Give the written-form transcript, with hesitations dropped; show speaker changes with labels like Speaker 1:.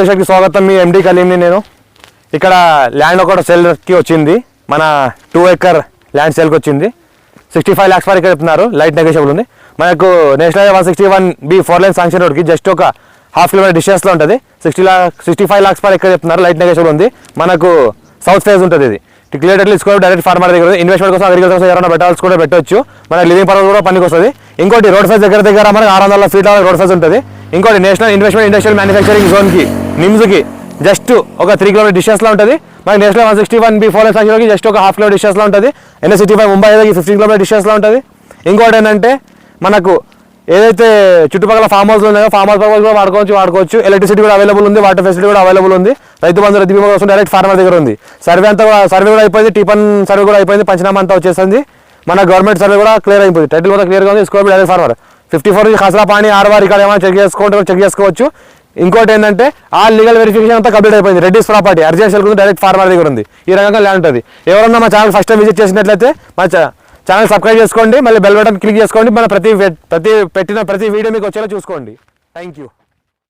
Speaker 1: ప్రత్యక్షకి స్వాగతం. మీ ఎండి కలీంని నేను. ఇక్కడ ల్యాండ్ ఒకటి సేల్కి వచ్చింది. మన 2 acre ల్యాండ్ సేల్కి వచ్చింది. 65 lakhs వరకు చెప్తున్నారు. లైట్ నెగోషియబుల్ ఉంది. మనకు నేషనల్ 161B 4 lane శాంక్షన్ రోడ్కి జస్ట్ ఒక ½ kilometer డిస్టెన్స్లో ఉంటుంది. 65 lakhs వరకు ఎక్కడ చెప్తున్నారు. లైట్ నెగోషియబుల్ ఉంది. మనకు సౌత్ ఫేజ్ ఉంటుంది. ఇది క్లియర్లీ తీసుకోవడం డైరెక్ట్ ఫార్మర్ దగ్గర ఇన్వెస్ట్మెంట్ కోసం అగ్రికల్చర్ కోసం ఎవరైనా పెట్టాల్సి కూడా పెట్టవచ్చు. మన లివింగ్ పర్పస్ కూడా పనికి వస్తుంది. ఇంకోటి రోడ్ ఫేజ్ దగ్గర మనకు 600 feet రోడ్ ఫేజ్ ఉంటుంది. ఇంకోటి నేషనల్ ఇన్వెస్ట్మెంట్ ఇండస్ట్రియల్ మ్యానుఫ్యాక్చరింగ్ జోన్కి నిమ్స్కి జస్ట్ ఒక 3 kilometer డిస్టెన్స్లో ఉంటుంది. మనకి నేషనల్ 161B 4 lane శాంక్షన్కి జస్ట్ ఒక ½ kilometer డిస్టెన్స్లో ఉంటుంది. NH65 ముంబై 15 kilometer డిస్టెన్స్లో ఉంటుంది. ఇంకోటి ఏంటంటే మనకు ఏదైతే చుట్టుపక్కల ఫామ్ హౌస్లు ఉన్నాయో ఫామ్ హౌస్ పర్పస్ కూడా వాడుకోవచ్చు. ఎలక్ట్రిసిటీ కూడా అవైలబుల్ ఉంది. వాటర్ ఫెసిలిటీ కూడా అవైలబుల్ ఉంది. రైతు బంధు రైతు బీమా కోసం డైరెక్ట్ ఫార్మర్ దగ్గర ఉంది. సర్వే కూడా అయిపోయింది. టీపన్ సర్వే కూడా అయిపోయింది. పంచనామా అంతా వచ్చేసింది. మన గవర్నమెంట్ సర్వే కూడా క్లియర్ అయిపోయింది. టైటిల్ కూడా క్లియర్గా ఉంది. స్కోర్ డైరెక్ట్ ఫార్మర్ 54 ఖసరా పాణి ఆర్వార్ ఇక్కడ ఏమైనా చెక్ చేసుకోవచ్చు. ఇంకోటి ఏంటంటే ఆ లీగల్ వెరిఫికేషన్ అంతా కంప్లీట్ అయిపోయింది. రెడ్డిస్ ప్రాపర్టీ అర్జెన్షియల్ డైరెక్ట్ ఫార్మర్ దగ్గర ఉంది. ఈ రకంగా ల్యాండ్ ఉంటుంది. ఎవరన్నా మా ఛానల్ ఫస్ట్ టైం విజిట్ చేసినట్లయితే మా ఛానల్ సబ్స్క్రైబ్ చేసుకోండి. మళ్ళీ బెల్ బటన్ క్లిక్ చేసుకోండి. మన ప్రతి వీడియో మీకు వచ్చేలా చూసుకోండి. Thank you.